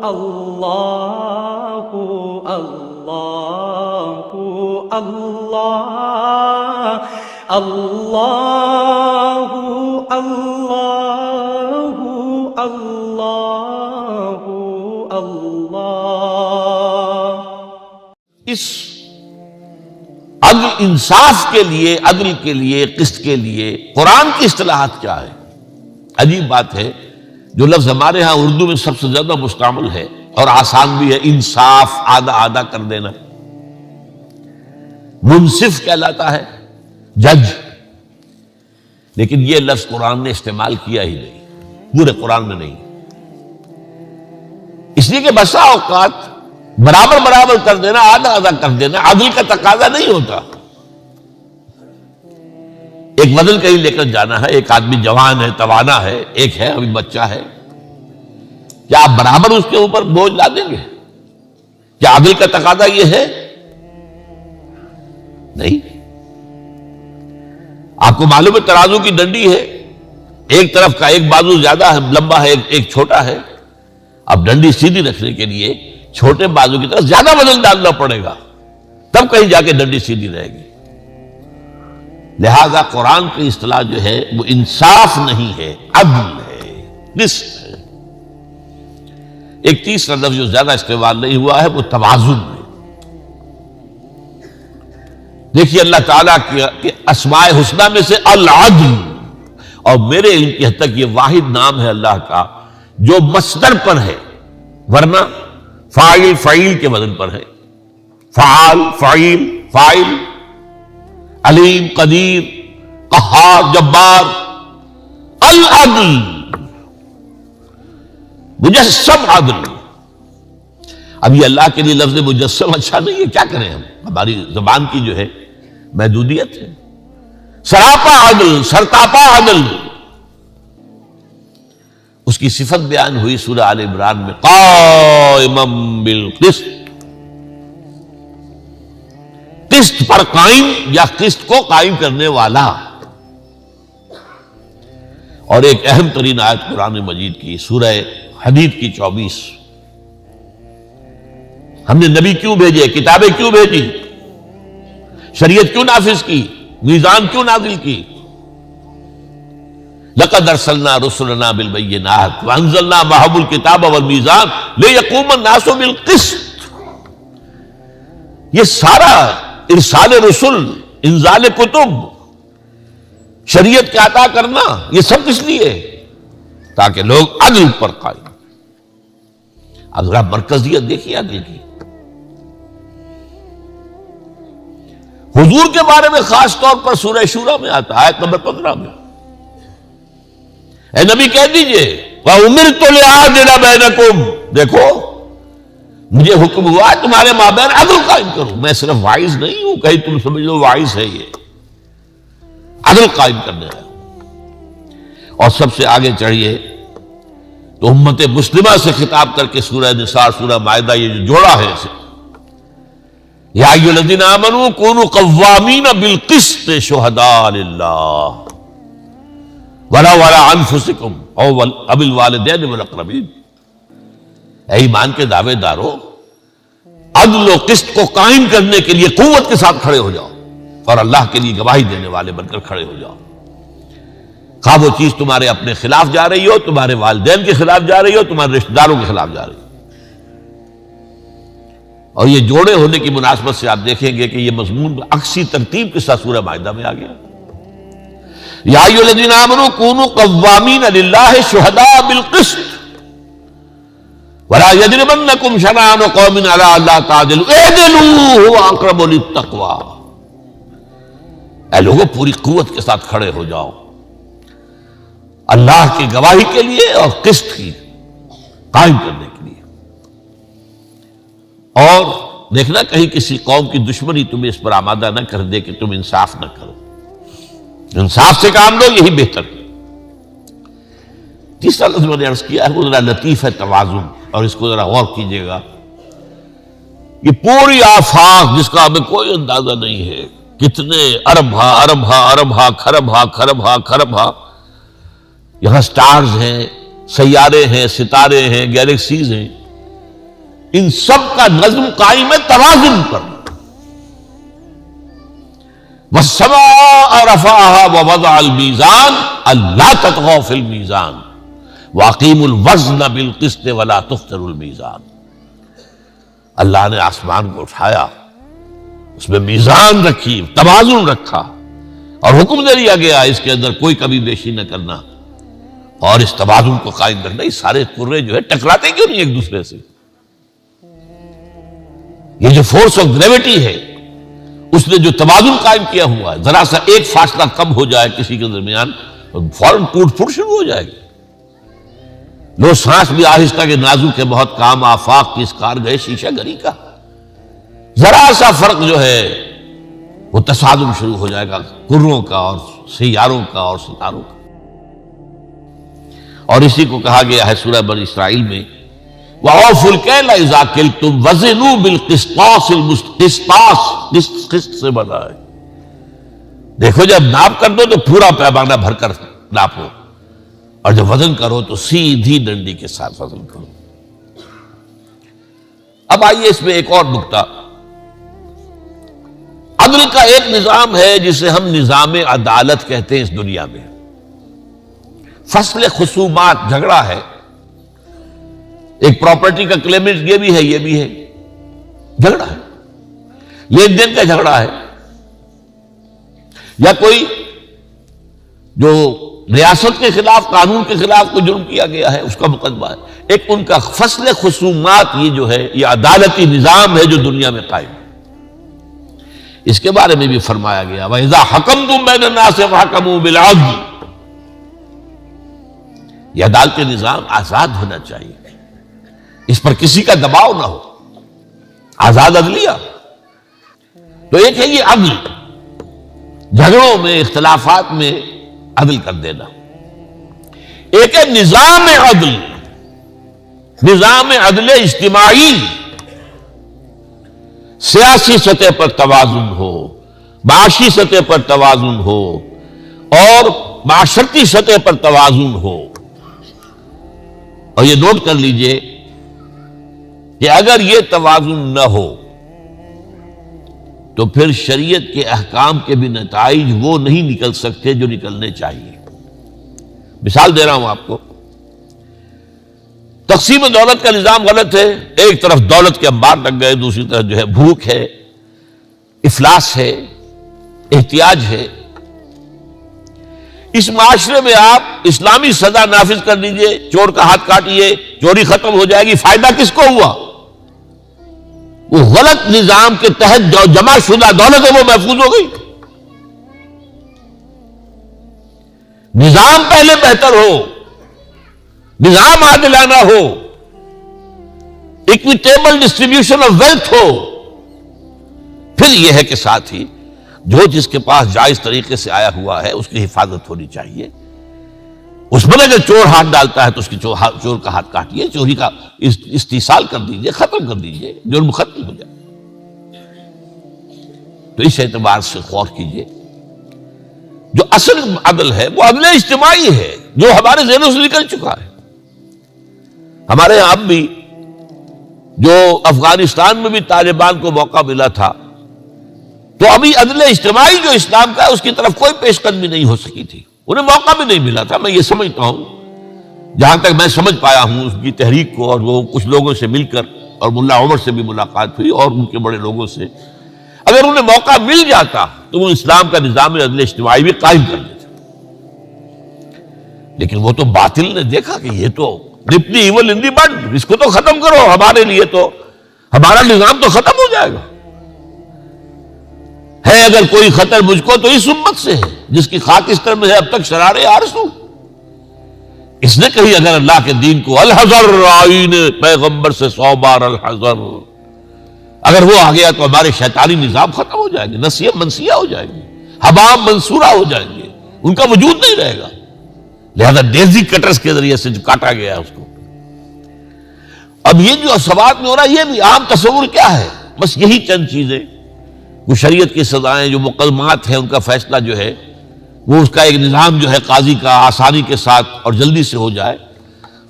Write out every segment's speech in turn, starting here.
اللہ اللہ اللہ اللہ اللہ اللہ اللہ۔ اس عدل انصاف کے لیے، عدل کے لیے، قسط کے لیے قرآن کی اصطلاحات کیا ہے؟ عجیب بات ہے، جو لفظ ہمارے ہاں اردو میں سب سے زیادہ مستعمل ہے اور آسان بھی ہے، انصاف، آدھا آدھا کر دینا۔ منصف کہلاتا ہے جج، لیکن یہ لفظ قرآن نے استعمال کیا ہی نہیں، پورے قرآن میں نہیں، اس لیے کہ بسا اوقات برابر برابر کر دینا، آدھا آدھا کر دینا عدل کا تقاضا نہیں ہوتا۔ ایک وزن کہیں لے کر جانا ہے، ایک آدمی جوان ہے، توانا ہے، ایک ہے ابھی بچہ ہے، کیا آپ برابر اس کے اوپر بوجھ لا دیں گے؟ کیا عدل کا تقاضا یہ ہے؟ نہیں۔ آپ کو معلوم ہے ترازو کی ڈنڈی ہے، ایک طرف کا ایک بازو زیادہ ہے، لمبا ہے، ایک چھوٹا ہے، اب ڈنڈی سیدھی رکھنے کے لیے چھوٹے بازو کی طرف زیادہ وزن ڈالنا پڑے گا، تب کہیں جا کے ڈنڈی سیدھی رہے گی۔ لہذا قرآن کی اصطلاح جو ہے وہ انصاف نہیں ہے، عدل ہے، قسط ہے۔ ایک تیسرا لفظ جو زیادہ استعمال نہیں ہوا ہے وہ توازن ہے۔ دیکھیے اللہ تعالیٰ کے اسماء حسنہ میں سے العدل، اور میرے علم کی حد تک یہ واحد نام ہے اللہ کا جو مصدر پر ہے، ورنہ فاعل فعیل کے وزن پر ہے، فعال فعیل فاعل، علیم قدیر قہار جبار۔ العدل مجسم عدل۔ اب یہ اللہ کے لیے لفظ مجسم اچھا نہیں ہے، کیا کریں ہم، ہماری زبان کی جو ہے محدودیت ہے۔ سراپا عدل، سرتاپا عدل، اس کی صفت بیان ہوئی سورہ آل عمران میں، قائما بالقسط، قسط پر قائم یا قسط کو قائم کرنے والا۔ اور ایک اہم ترین آیت قرآن مجید کی سورہ حدید کی 24، ہم نے نبی کیوں بھیجے، کتابیں کیوں بھیجی، شریعت کیوں نافذ کی، میزان کیوں نازل کی؟ لقد ارسلنا رسلنا بالبینات وانزلنا معهم الکتاب والمیزان لیقوم الناس بالقسط۔ یہ سارا ارسال رسل، انزال کتب، شریعت کا عطا کرنا، یہ سب کس لیے؟ تاکہ لوگ عدل پر قائم۔ اب ذرا مرکزیت دیکھیے عدل کی۔ حضور کے بارے میں خاص طور پر سورہ شورى میں آتا ہے آیت نمبر 15 میں، اے نبی کہہ دیجئے وَأُمِرْتُ لِأَعْدِلَ بَيْنَكُمْ، دیکھو مجھے حکم ہوا ہے تمہارے مابین عدل قائم کروں۔ میں صرف واعظ نہیں ہوں، کہیں تم سمجھ لو واعظ ہے، یہ عدل قائم کرنے ہے۔ اور سب سے آگے چڑھیے تو امت مسلمہ سے خطاب کر کے سورہ نساء، سورہ مائدہ، یہ جو جوڑا ہے اسے، یا ایھا الذین آمنوا کونوا قوامین بالقسط شہداء للہ ولو علی انفسکم او بالوالدین والاقربین۔ اے ایمان کے دعوے دارو، عدل و قسط کو قائم کرنے کے لیے قوت کے ساتھ کھڑے ہو جاؤ اور اللہ کے لیے گواہی دینے والے بن کر کھڑے ہو جاؤ۔ خواہ وہ چیز تمہارے اپنے خلاف جا رہی ہو، تمہارے والدین کے خلاف جا رہی ہو، تمہارے رشتہ داروں کے خلاف جا رہی ہو۔ اور یہ جوڑے ہونے کی مناسبت سے آپ دیکھیں گے کہ یہ مضمون عکسی ترتیب کے ساتھ سورہ مائدہ میں آ گیا، یا ایھا الذین آمنوا کونوا قوامین للہ شہداء بالقسط ولا یجرمنکم شنآن قوم علی الا تعدلوا اعدلوا ھو اقرب للتقوی۔ اے لوگوں پوری قوت کے ساتھ کھڑے ہو جاؤ اللہ کی گواہی کے لیے اور قسط کی قائم کرنے کے لیے۔ اور دیکھنا کہیں کسی قوم کی دشمنی تمہیں اس پر آمادہ نہ کر دے کہ تم انصاف نہ کرو، انصاف سے کام لو، یہی بہتر ہے۔ تیسرا لفظ میں نے عرض کیا ہے وہ ذرا لطیف ہے، توازن، اور اس کو ذرا غور کیجئے گا۔ یہ پوری آفاق جس کا ہمیں کوئی اندازہ نہیں ہے، کتنے ارب ہا خرب ہا یہاں سٹارز ہیں، سیارے ہیں، ستارے ہیں، گیلیکسیز ہیں، ان سب کا نظم قائم ہے توازن پر. وَالسَّمَاءَ رَفَعَهَا وَوَضَعَ الْمِيزَانَ أَلَّا تَطْغَوْا فِي الْمِيزَانِ وَأَقِيمُوا الْوَزْنَ بِالْقِسْطِ وَلَا تُخْسِرُوا الْمِيزَانَ. اللہ نے آسمان کو اٹھایا، اس میں میزان رکھی، توازن رکھا، اور حکم دے دیا گیا اس کے اندر کوئی کمی بیشی نہ کرنا اور اس توازن کو قائم رکھنا. یہ سارے کرے جو ہے ٹکراتے کیوں نہیں ایک دوسرے سے؟ یہ جو فورس آف گریوٹی ہے اس نے جو توازن قائم کیا ہوا ہے، ذرا سا ایک فاصلہ کم ہو جائے کسی کے درمیان فوراً ٹوٹ پھوٹ شروع ہو جائے گی. لو سانس بھی آہستہ کے نازک کے بہت کام، آفاق کی اس کار گئے شیشہ گری کا. ذرا سا فرق جو ہے وہ تصادم شروع ہو جائے گا کروں کا اور سیاروں کا اور ستاروں کا. اور اسی کو کہا گیا ہے سورہ بنی اسرائیل میں وَأَوْفُوا الْكَيْلَ إِذَا كِلْتُمْ وَزِنُوا بِالْقِسْطَاسِ الْمُسْتَقِيمِ. قسط سے بنا ہے. دیکھو جب ناپ کر دو تو پورا پیمانہ بھر کر ناپو، اور جب وزن کرو تو سیدھی ڈنڈی کے ساتھ وزن کرو. اب آئیے اس میں ایک اور نکتہ. عدل کا ایک نظام ہے جسے ہم نظام عدالت کہتے ہیں اس دنیا میں. فصل خصومات، جھگڑا ہے، ایک پراپرٹی کا کلیمنٹ یہ بھی ہے، یہ بھی ہے، جھگڑا ہے، لین دین کا جھگڑا ہے، یا کوئی جو ریاست کے خلاف، قانون کے خلاف کوئی جرم کیا گیا ہے اس کا مقدمہ ہے. ایک ان کا فصل خصومات یہ جو ہے یہ عدالتی نظام ہے جو دنیا میں قائم ہے. اس کے بارے میں بھی فرمایا گیا وَإِذَا حَكَمْتُم بَيْنَ النَّاسِ فَحْكَمُوا بِالْعَدْلِ. یہ عدالتی نظام آزاد ہونا چاہیے، اس پر کسی کا دباؤ نہ ہو، آزاد عدلیہ. تو ایک ہے یہ عدل، جھگڑوں میں، اختلافات میں عدل کر دینا. ایک ہے نظام عدل، نظام عدل اجتماعی، سیاسی سطح پر توازن ہو، معاشی سطح پر توازن ہو اور معاشرتی سطح پر توازن ہو. اور یہ نوٹ کر لیجئے کہ اگر یہ توازن نہ ہو تو پھر شریعت کے احکام کے بھی نتائج وہ نہیں نکل سکتے جو نکلنے چاہیے. مثال دے رہا ہوں آپ کو. تقسیم دولت کا نظام غلط ہے. ایک طرف دولت کے انبار لگ گئے، دوسری طرف جو ہے بھوک ہے، افلاس ہے، احتیاج ہے. اس معاشرے میں آپ اسلامی سزا نافذ کر دیجئے، چور کا ہاتھ کاٹیے، چوری ختم ہو جائے گی. فائدہ کس کو ہوا؟ وہ غلط نظام کے تحت جو جمع شدہ دولت ہے وہ محفوظ ہو گئی. نظام پہلے بہتر ہو، نظام عادلانہ ہو، اکویٹیبل ڈسٹریبیوشن آف ویلتھ ہو، پھر یہ ہے کہ ساتھ ہی جو جس کے پاس جائز طریقے سے آیا ہوا ہے اس کی حفاظت ہونی چاہیے. اس میں اگر چور ہاتھ ڈالتا ہے تو اس کی چور کا ہاتھ کاٹیے، چوری کا استیصال کر دیجئے، ختم کر دیجئے، جرم ختم ہو جائے. تو اس اعتبار سے غور کیجئے جو اصل عدل ہے وہ عدل اجتماعی ہے جو ہمارے ذہنوں سے نکل چکا ہے. ہمارے یہاں اب بھی جو افغانستان میں بھی طالبان کو موقع ملا تھا تو ابھی عدل اجتماعی جو اسلام کا ہے اس کی طرف کوئی پیش قدمی نہیں ہو سکی تھی، انہیں موقع بھی نہیں ملا تھا. میں یہ سمجھتا ہوں، جہاں تک میں سمجھ پایا ہوں اس کی تحریک کو، اور وہ کچھ لوگوں سے مل کر، اور ملا عمر سے بھی ملاقات ہوئی اور ان کے بڑے لوگوں سے، اگر انہیں موقع مل جاتا تو وہ اسلام کا نظام عدل اجتماعی بھی قائم کر دیتے. لیکن وہ تو باطل نے دیکھا کہ یہ تو nip the evil in the bud، اس کو تو ختم کرو، ہمارے لیے تو ہمارا نظام تو ختم ہو جائے گا. ہے اگر کوئی خطر مجھ کو تو اس امت سے ہے جس کی خاکستر میں ہے اب تک شرار آرزو. اس نے کہی اگر اللہ کے دین کو الحذر، آئین پیغمبر سے 100 بار الحذر، اگر وہ آ گیا تو ہمارے شیطانی نظام ختم ہو جائیں گے، نسیہ منسیہ ہو جائیں گے، حباب منصورہ ہو جائیں گے، ان کا وجود نہیں رہے گا. لہذا ڈیزی کٹرز کے ذریعے سے جو کاٹا گیا ہے اس کو. اب یہ جو سوات میں ہو رہا ہے یہ بھی عام تصور کیا ہے؟ بس یہی چند چیزیں، وہ شریعت کی سزائیں، جو مقدمات ہیں ان کا فیصلہ جو ہے وہ اس کا ایک نظام جو ہے قاضی کا آسانی کے ساتھ اور جلدی سے ہو جائے.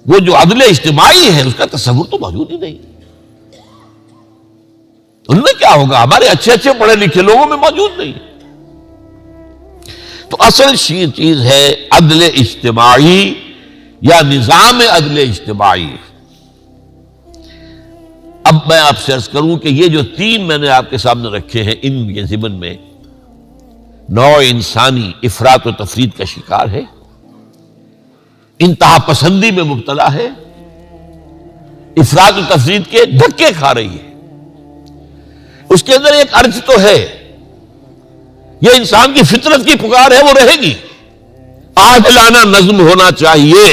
وہ جو عدل اجتماعی ہے اس کا تصور تو موجود ہی نہیں. ان میں کیا ہوگا؟ ہمارے اچھے اچھے پڑھے لکھے لوگوں میں موجود نہیں. تو اصل چیز ہے عدل اجتماعی یا نظام عدل اجتماعی. اب میں آپ سے عرض کروں کہ یہ جو تین میں نے آپ کے سامنے رکھے ہیں، ان کے ضمن میں نوع انسانی افراط و تفرید کا شکار ہے، انتہا پسندی میں مبتلا ہے، افراط و تفرید کے دھکے کھا رہی ہے. اس کے اندر ایک عرض تو ہے، یہ انسان کی فطرت کی پکار ہے، وہ رہے گی. عادلانہ نظم ہونا چاہیے،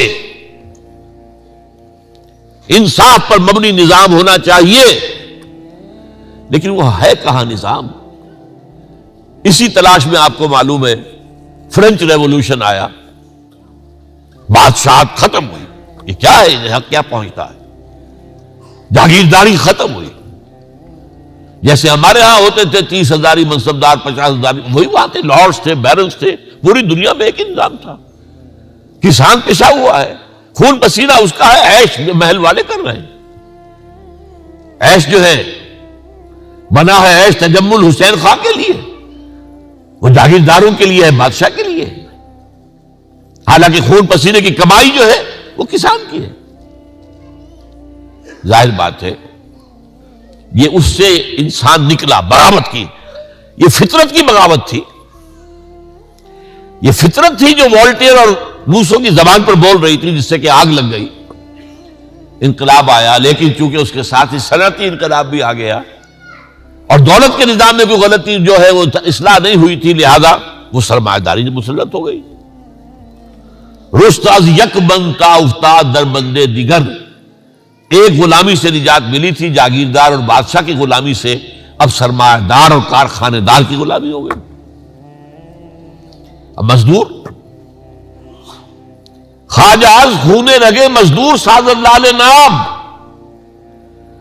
انصاف پر مبنی نظام ہونا چاہیے، لیکن وہ ہے کہاں نظام؟ اسی تلاش میں آپ کو معلوم ہے فرینچ ریولوشن آیا، بادشاہت ختم ہوئی. یہ کیا ہے؟ یہاں کیا پہنچتا ہے؟ جاگیرداری ختم ہوئی. جیسے ہمارے ہاں ہوتے تھے 30,000 منصبدار، 50,000، وہی وہاں تھے، لارڈز تھے، بیرنز تھے. پوری دنیا میں ایک ہی نظام تھا. کسان پشا ہوا ہے، خون پسینہ اس کا ہے، عیش محل والے کر رہے ہیں. عیش جو ہے بنا ہے عیش تجمل حسین خان کے لیے، وہ جاگیرداروں کے لیے ہے، بادشاہ کے لیے ہے. حالانکہ خون پسینے کی کمائی جو ہے وہ کسان کی ہے. ظاہر بات ہے یہ اس سے انسان نکلا، بغاوت کی. یہ فطرت کی بغاوت تھی. یہ فطرت تھی جو والٹیئر اور روسوں کی زبان پر بول رہی تھی، جس سے کہ آگ لگ گئی. انقلاب آیا، لیکن چونکہ اس کے ساتھ ہی صنعتی انقلاب بھی آ گیا، اور دولت کے نظام میں کوئی غلطی جو ہے وہ اصلاح نہیں ہوئی تھی، لہذا وہ سرمایہ داری مسلط ہو گئی. رست از یک بند کا افتاد در بندے دیگر. ایک غلامی سے نجات ملی تھی، جاگیردار اور بادشاہ کی غلامی سے، اب سرمایہ دار اور کارخانے دار کی غلامی ہو گئی. اب مزدور خواجہ از خون رگے مزدور سازد لال نام،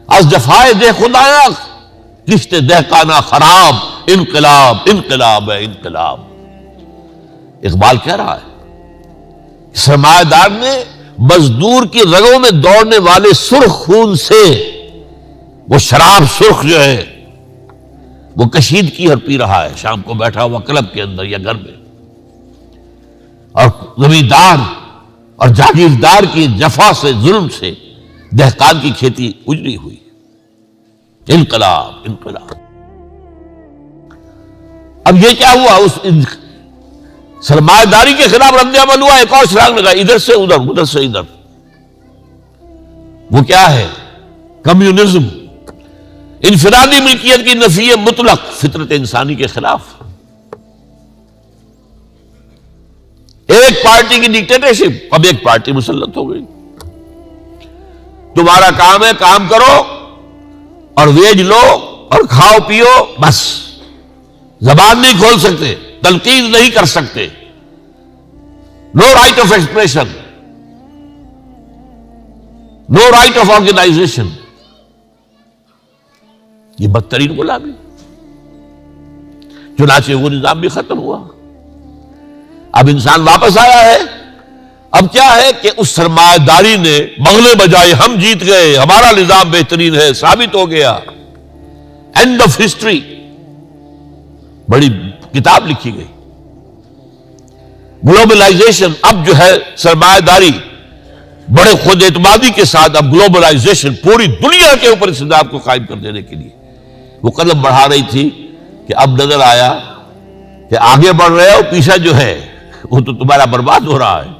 از جفائے دہ خدایا رشتے دہقانہ خراب. انقلاب انقلاب ہے انقلاب. اقبال کہہ رہا ہے سرمایہ دار نے مزدور کی رگوں میں دوڑنے والے سرخ خون سے وہ شراب سرخ جو ہے وہ کشیدگی اور پی رہا ہے، شام کو بیٹھا ہوا کلب کے اندر یا گھر میں. اور زمیندار اور جاگیردار کی جفا سے، ظلم سے دہقان کی کھیتی اجڑی ہوئی. انقلاب انقلاب. اب یہ کیا ہوا؟ اس سرمایہ داری کے خلاف رد عمل ہوا، ایک اور چھلانگ لگا، ادھر سے ادھر، ادھر سے ادھر. وہ کیا ہے؟ کمیونزم، انفرادی ملکیت کی نفی مطلق، فطرت انسانی کے خلاف. ایک پارٹی کی ڈکٹیٹرشپ، اب ایک پارٹی مسلط ہو گئی. تمہارا کام ہے کام کرو اور ویج لو اور کھاؤ پیو، بس. زبان نہیں کھول سکتے، تنقید نہیں کر سکتے، no right of expression, no right of organisation. یہ بدترین غلامی. چنانچہ وہ نظام بھی ختم ہوا. اب انسان واپس آیا ہے. اب کیا ہے کہ اس سرمایہ داری نے بغلے بجائے، ہم جیت گئے، ہمارا نظام بہترین ہے، ثابت ہو گیا. And of history. بڑی کتاب لکھی گئی. گلوبلائزیشن، اب جو ہے سرمایہ داری بڑے خود اعتمادی کے ساتھ، اب گلوبلائزیشن پوری دنیا کے اوپر اس نظام کو قائم کر دینے کے لیے وہ قدم بڑھا رہی تھی کہ اب نظر آیا کہ آگے بڑھ رہے ہو، پیچھے جو ہے وہ تو تمہارا برباد ہو رہا ہے.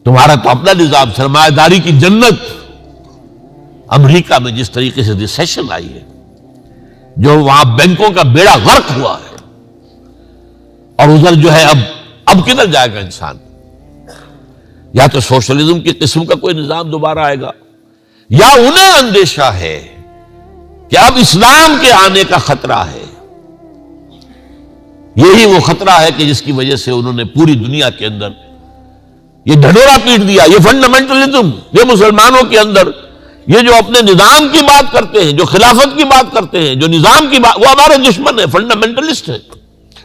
تمہارا تو اپنا نظام، سرمایہ داری کی جنت. امریکہ میں جس طریقے سے ریسیشن آئی ہے، جو وہاں بینکوں کا بیڑا غرق ہوا ہے، اور ادھر جو ہے اب کدھر جائے گا انسان؟ یا تو سوشلزم کی قسم کا کوئی نظام دوبارہ آئے گا، یا انہیں اندیشہ ہے کہ اب اسلام کے آنے کا خطرہ ہے. یہی وہ خطرہ ہے کہ جس کی وجہ سے انہوں نے پوری دنیا کے اندر یہ ڈھڈورا پیٹ دیا. یہ فنڈامنٹلزم، یہ مسلمانوں کے اندر یہ جو اپنے نظام کی بات کرتے ہیں، جو خلافت کی بات کرتے ہیں، جو نظام کی بات، وہ ہمارے دشمن ہیں، فنڈامنٹلسٹ ہیں،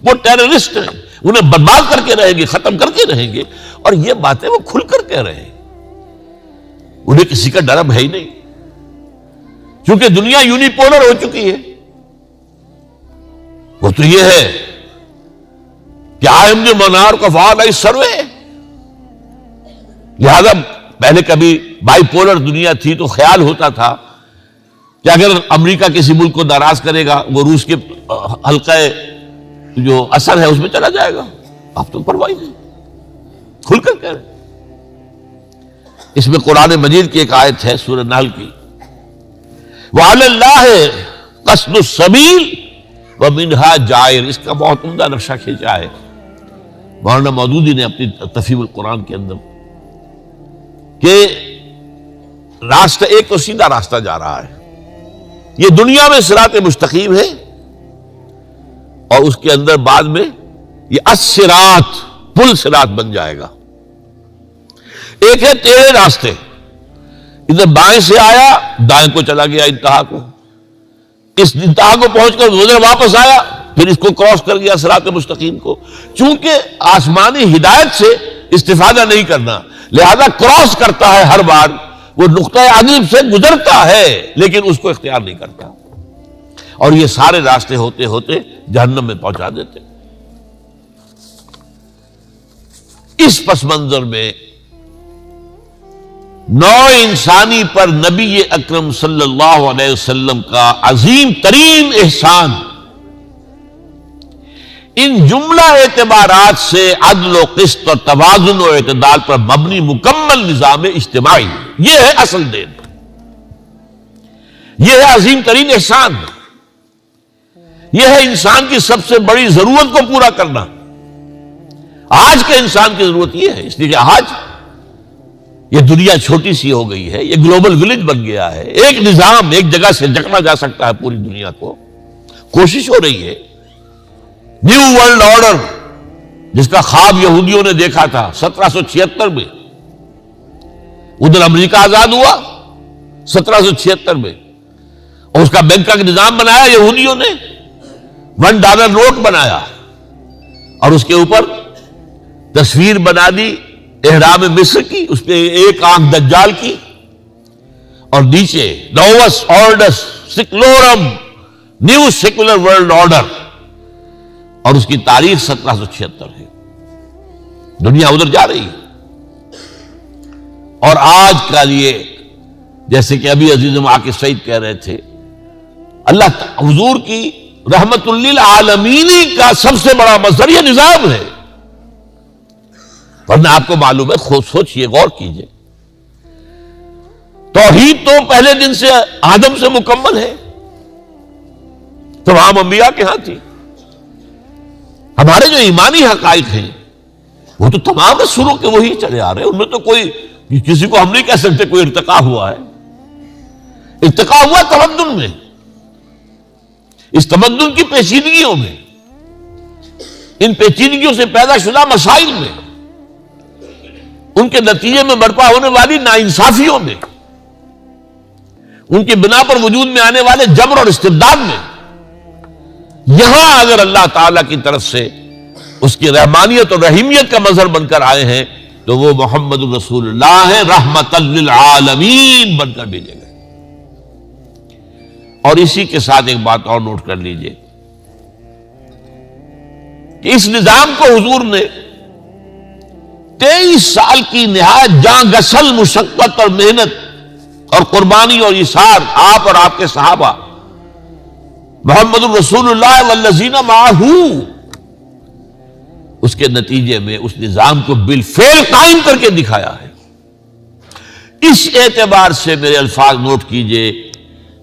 وہ ٹیررسٹ ہیں. انہیں برباد کر کے رہیں گے، ختم کر کے رہیں گے. اور یہ باتیں وہ کھل کر کہہ رہے ہیں. انہیں کسی کا ڈر اب ہے ہی نہیں، کیونکہ دنیا یونیپولر ہو چکی ہے۔ وہ تو یہ ہے کہ I am the monarch of all I survey، لہذا پہلے کبھی بائی پولر دنیا تھی تو خیال ہوتا تھا کہ اگر امریکہ کسی ملک کو ناراض کرے گا وہ روس کے حلقہ جو اثر ہے اس میں چلا جائے گا۔ اب تو پرواہ نہیں، کھل کر کہہ رہے۔ اس میں قرآن مجید کی ایک آیت ہے سورہ نحل کی، وَعَلَى اللَّهِ قَصْدُ السَّبِيلِ وَمِنْهَا جَائِرٌ، اس کا بہت عمدہ نقشہ کھینچا ہے مولانا مودودی نے اپنی تفہیم القرآن کے اندر، کہ راستہ ایک تو سیدھا راستہ جا رہا ہے، یہ دنیا میں صراط مستقیم ہے، اور اس کے اندر بعد میں یہ الصراط، پل صراط بن جائے گا۔ ایک ہے تیرے راستے، ادھر بائیں سے آیا دائیں کو چلا گیا انتہا کو، اس انتہا کو پہنچ کر ادھر واپس آیا پھر اس کو کراس کر گیا صراط مستقیم کو۔ چونکہ آسمانی ہدایت سے استفادہ نہیں کرنا، لہذا کراس کرتا ہے ہر بار، وہ نقطہ عدل سے گزرتا ہے لیکن اس کو اختیار نہیں کرتا، اور یہ سارے راستے ہوتے ہوتے جہنم میں پہنچا دیتے۔ اس پس منظر میں نوع انسانی پر نبی اکرم صلی اللہ علیہ وسلم کا عظیم ترین احسان ان جملہ اعتبارات سے عدل و قسط اور توازن و اعتدال پر مبنی مکمل نظام اجتماعی، یہ ہے اصل دین، یہ ہے عظیم ترین احسان، یہ ہے انسان کی سب سے بڑی ضرورت کو پورا کرنا۔ آج کے انسان کی ضرورت یہ ہے، اس لیے کہ آج یہ دنیا چھوٹی سی ہو گئی ہے، یہ گلوبل ولیج بن گیا ہے، ایک نظام ایک جگہ سے جکڑا جا سکتا ہے پوری دنیا کو۔ کوشش ہو رہی ہے نیو ورلڈ آرڈر، جس کا خواب یہودیوں نے دیکھا تھا 1776 میں، ادھر امریکہ آزاد ہوا 1776 میں، اور اس کا بینک کا نظام بنایا یہودیوں نے، $1 نوٹ بنایا، اور اس کے اوپر تصویر بنا دی احرام مصر کی، اس پہ ایک آنکھ دجال کی، اور نیچے نووس آرڈس سیکولورم، نیو سیکولر ورلڈ آرڈر، اور اس کی تاریخ 1776 ہے۔ دنیا ادھر جا رہی ہے، اور آج کا لیے جیسے کہ ابھی عزیزم عاقب سعید کہہ رہے تھے، اللہ حضور کی رحمت للعالمین کا سب سے بڑا مظہر یہ نظام ہے۔ ورنہ آپ کو معلوم ہے، خود سوچئے، غور کیجئے، توحید تو پہلے دن سے آدم سے مکمل ہے، تمام انبیاء کے ہاں تھی۔ ہمارے جو ایمانی حقائق ہیں وہ تو تمام شروع کے وہی چلے آ رہے ہیں، ان میں تو کوئی کسی کو ہم نہیں کہہ سکتے کوئی ارتقا ہوا ہے۔ ارتقا ہوا تمدن میں، اس تمدن کی پیچیدگیوں میں، ان پیچیدگیوں سے پیدا شدہ مسائل میں، ان کے نتیجے میں برپا ہونے والی ناانصافیوں میں، ان کی بنا پر وجود میں آنے والے جبر اور استبداد میں۔ یہاں اگر اللہ تعالیٰ کی طرف سے اس کی رحمانیت اور رحیمیت کا مظہر بن کر آئے ہیں تو وہ محمد رسول اللہ ہے، رحمت للعالمین بن کر بھیجے گئے۔ اور اسی کے ساتھ ایک بات اور نوٹ کر لیجئے کہ اس نظام کو حضور نے 23 سال کی نہایت جاں گسل مشقت اور محنت اور قربانی اور ایثار، آپ اور آپ کے صحابہ، محمد الرسول اللہ والذین معہ، اس کے نتیجے میں اس نظام کو بالفعل قائم کر کے دکھایا ہے۔ اس اعتبار سے میرے الفاظ نوٹ کیجئے،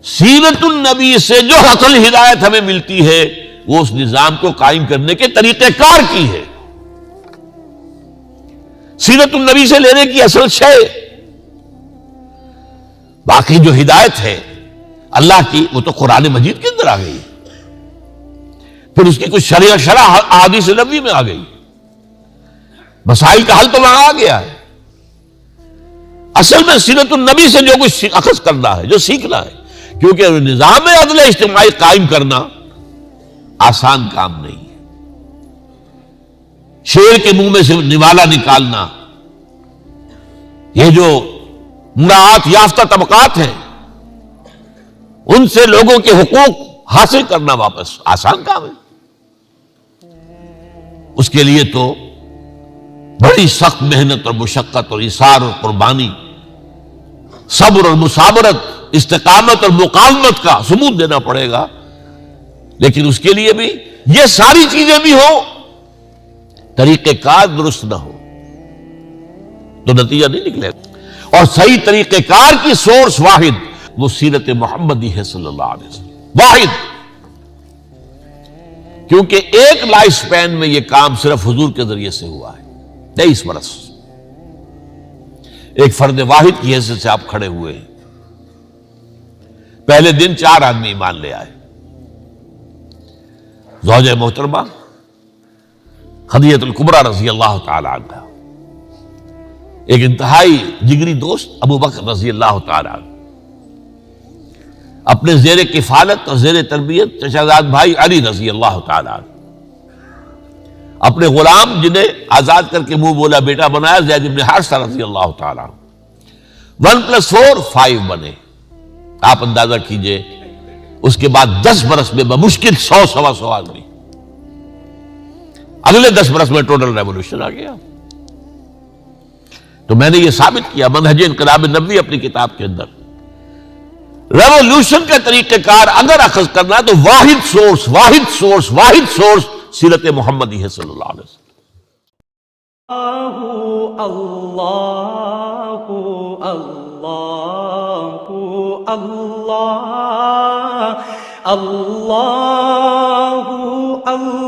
سیرت النبی سے جو اصل ہدایت ہمیں ملتی ہے وہ اس نظام کو قائم کرنے کے طریقہ کار کی ہے۔ سیرت النبی سے لینے کی اصل شے، باقی جو ہدایت ہے اللہ کی وہ تو قرآن مجید کے اندر آ گئی، پھر اس کی کچھ شرح احادیث نبوی میں آ گئی، مسائل کا حل تو وہاں آ گیا ہے۔ اصل میں سیرت النبی سے جو کچھ اخذ کرنا ہے، جو سیکھنا ہے، کیونکہ نظام عدل اجتماعی قائم کرنا آسان کام نہیں ہے۔ شیر کے منہ میں سے نوالا نکالنا، یہ جو مراعات یافتہ طبقات ہیں، ان سے لوگوں کے حقوق حاصل کرنا واپس آسان کام ہے۔ اس کے لیے تو بڑی سخت محنت اور مشقت اور ایثار اور قربانی، صبر اور مصابرت، استقامت اور مقاومت کا ثبوت دینا پڑے گا۔ لیکن اس کے لیے بھی یہ ساری چیزیں بھی ہو، طریقہ کار درست نہ ہو تو نتیجہ نہیں نکلے گا۔ اور صحیح طریقہ کار کی سورس واحد وہ سیرت محمدی ہے صلی اللہ علیہ وسلم، واحد۔ کیونکہ ایک لائف سپین میں یہ کام صرف حضور کے ذریعے سے ہوا ہے، 23 برس ایک فرد واحد کی حیثیت سے آپ کھڑے ہوئے ہیں۔ پہلے دن 4 آدمی ایمان لے آئے، زوجہ محترمہ خدیجہ الکبریٰ رضی اللہ تعالی عنہ، ایک انتہائی جگری دوست ابو بکر رضی اللہ تعالی عنہ، اپنے زیر کفالت اور زیر تربیت چچا بھائی علی رضی اللہ تعالی عنہ، اپنے غلام جنہیں آزاد کر کے منہ بولا بیٹا بنایا زید بن حارثہ رضی اللہ تعالی عنہ، 1+4 5 بنے۔ آپ اندازہ کیجئے اس کے بعد 10 برس میں بمشکل 100-125 آدمی، اگلے 10 برس میں ٹوٹل ریولوشن آ گیا۔ تو میں نے یہ ثابت کیا منہج انقلاب نبوی اپنی کتاب کے اندر، ریولوشن کا طریقہ کار اگر اخذ کرنا تو واحد سورس سیرت محمدی ہے صلی اللہ علیہ وسلم۔ اللہ اللہ اللہ اللہ اللہ